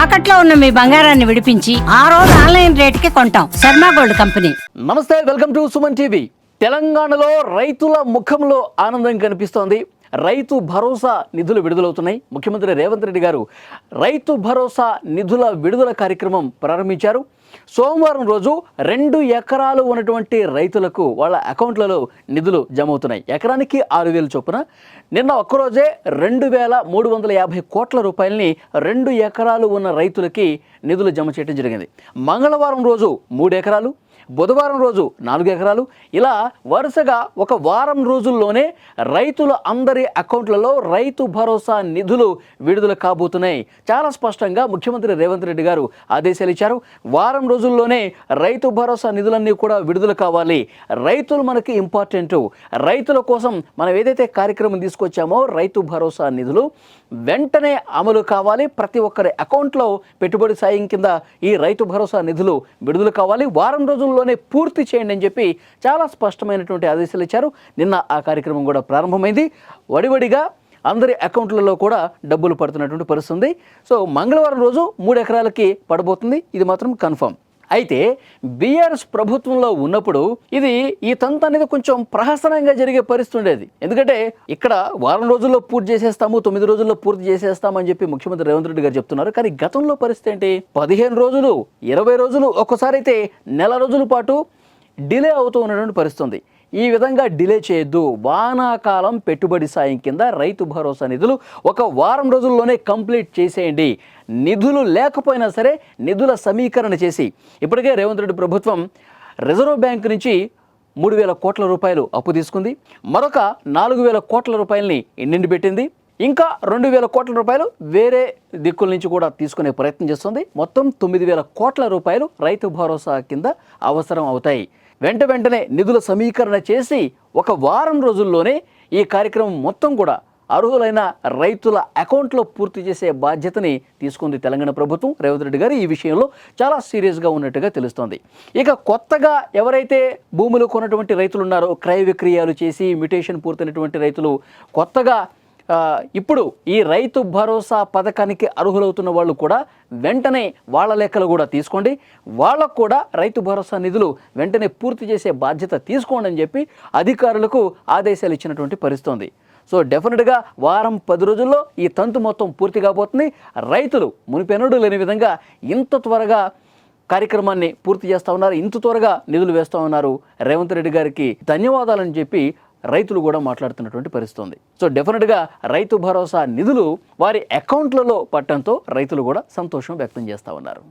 తాకట్లో ఉన్న మీ బంగారాన్ని విడిపించి ఆ రోజు ఆన్లైన్ రేటుకి కొంటాం. Sharma gold company. నమస్తే, వెల్కమ్ టు సుమన్ టీవీ. తెలంగాణలో రైతుల ముఖంలో ఆనందం కనిపిస్తోంది. రైతు భరోసా నిధులు విడుదలవుతున్నాయి. ముఖ్యమంత్రి రేవంత్ రెడ్డి గారు రైతు భరోసా నిధుల విడుదల కార్యక్రమం ప్రారంభించారు. సోమవారం రోజు 2 ఎకరాలు ఉన్నటువంటి రైతులకు వాళ్ళ అకౌంట్లలో నిధులు జమ అవుతున్నాయి. ఎకరానికి 6,000 చొప్పున. నిన్న ఒక్కరోజే 2,350 కోట్ల రూపాయలని 2 ఎకరాలు ఉన్న రైతులకి నిధులు జమ చేయడం జరిగింది. మంగళవారం రోజు 3 ఎకరాలు, బుధవారం రోజు 4 ఎకరాలు, ఇలా వరుసగా ఒక వారం రోజుల్లోనే రైతుల అందరి అకౌంట్లలో రైతు భరోసా నిధులు విడుదల కాబోతున్నాయి. చాలా స్పష్టంగా ముఖ్యమంత్రి రేవంత్ రెడ్డి గారు ఆదేశాలు ఇచ్చారు. వారం రోజుల్లోనే రైతు భరోసా నిధులన్నీ కూడా విడుదల కావాలి. రైతులు మనకి ఇంపార్టెంట్. రైతుల కోసం మనం ఏదైతే కార్యక్రమం తీసుకొచ్చామో రైతు భరోసా నిధులు వెంటనే అమలు కావాలి. ప్రతి ఒక్కరి అకౌంట్లో పెట్టుబడి సాయం కింద ఈ రైతు భరోసా నిధులు విడుదల కావాలి. వారం రోజుల్లోనే పూర్తి చేయండి అని చెప్పి చాలా స్పష్టమైనటువంటి ఆదేశాలు ఇచ్చారు. నిన్న ఆ కార్యక్రమం కూడా ప్రారంభమైంది. వడివడిగా అందరి అకౌంట్లలో కూడా డబ్బులు పడుతున్నటువంటి పరిస్థితుంది. సో మంగళవారం రోజు 3 ఎకరాలకి పడబోతుంది. ఇది మాత్రం కన్ఫర్మ్. అయితే బీఆర్ఎస్ ప్రభుత్వంలో ఉన్నప్పుడు ఈ తంతు అనేది కొంచెం ప్రహసనంగా జరిగే పరిస్థితి ఉండేది. ఎందుకంటే ఇక్కడ వారం రోజుల్లో పూర్తి చేసేస్తాము, 9 రోజుల్లో పూర్తి చేసేస్తామని చెప్పి ముఖ్యమంత్రి రేవంత్ రెడ్డి గారు చెప్తున్నారు. కానీ గతంలో పరిస్థితి ఏంటి? 15 రోజులు, 20 రోజులు, ఒక్కోసారి అయితే నెల రోజుల పాటు డిలే అవుతూ ఉన్నటువంటి పరిస్థితి. ఈ విధంగా డిలే చేయొద్దు. వానాకాలం పెట్టుబడి సాయం కింద రైతు భరోసా నిధులు ఒక వారం రోజుల్లోనే కంప్లీట్ చేసేయండి. నిధులు లేకపోయినా సరే నిధుల సమీకరణ చేసి, ఇప్పటికే రేవంత్ రెడ్డి ప్రభుత్వం రిజర్వ్ బ్యాంక్ నుంచి 3,000 కోట్ల రూపాయలు అప్పు తీసుకుంది. మరొక 4,000 కోట్ల రూపాయలని ఎండిండి పెట్టింది. ఇంకా 2,000 కోట్ల రూపాయలు వేరే దిక్కుల నుంచి కూడా తీసుకునే ప్రయత్నం చేస్తుంది. మొత్తం 9,000 కోట్ల రూపాయలు రైతు భరోసా కింద అవసరం అవుతాయి. వెంటనే నిధుల సమీకరణ చేసి ఒక వారం రోజుల్లోనే ఈ కార్యక్రమం మొత్తం కూడా అర్హులైన రైతుల అకౌంట్లో పూర్తి చేసే బాధ్యతని తీసుకుంది తెలంగాణ ప్రభుత్వం. రేవంత్ రెడ్డి గారు ఈ విషయంలో చాలా సీరియస్గా ఉన్నట్టుగా తెలుస్తోంది. ఇక కొత్తగా ఎవరైతే భూములు కొన్నటువంటి రైతులు ఉన్నారో, క్రయ విక్రయాలు చేసి మ్యూటేషన్ పూర్తయినటువంటి రైతులు కొత్తగా ఇప్పుడు ఈ రైతు భరోసా పథకానికి అర్హులవుతున్న వాళ్ళు కూడా వెంటనే వాళ్ళ లెక్కలు కూడా తీసుకోండి. వాళ్ళకు కూడా రైతు భరోసా నిధులు వెంటనే పూర్తి చేసే బాధ్యత తీసుకోండి అని చెప్పి అధికారులకు ఆదేశాలు ఇచ్చినటువంటి పరిస్థితి. సో డెఫినెట్గా వారం 10 రోజుల్లో ఈ తంతు మొత్తం పూర్తి కాబోతుంది. రైతులు మునిపెన్నడూ లేని విధంగా ఇంత త్వరగా కార్యక్రమాన్ని పూర్తి చేస్తూ ఉన్నారు. ఇంత త్వరగా నిధులు వేస్తూ ఉన్నారు. రేవంత్ రెడ్డి గారికి ధన్యవాదాలని చెప్పి రైతులు కూడా మాట్లాడుతున్నటువంటి పరిస్థితి. సో డెఫినెట్గా రైతు భరోసా నిధులు వారి అకౌంట్లలో పట్టడంతో రైతులు కూడా సంతోషం వ్యక్తం చేస్తూ ఉన్నారు.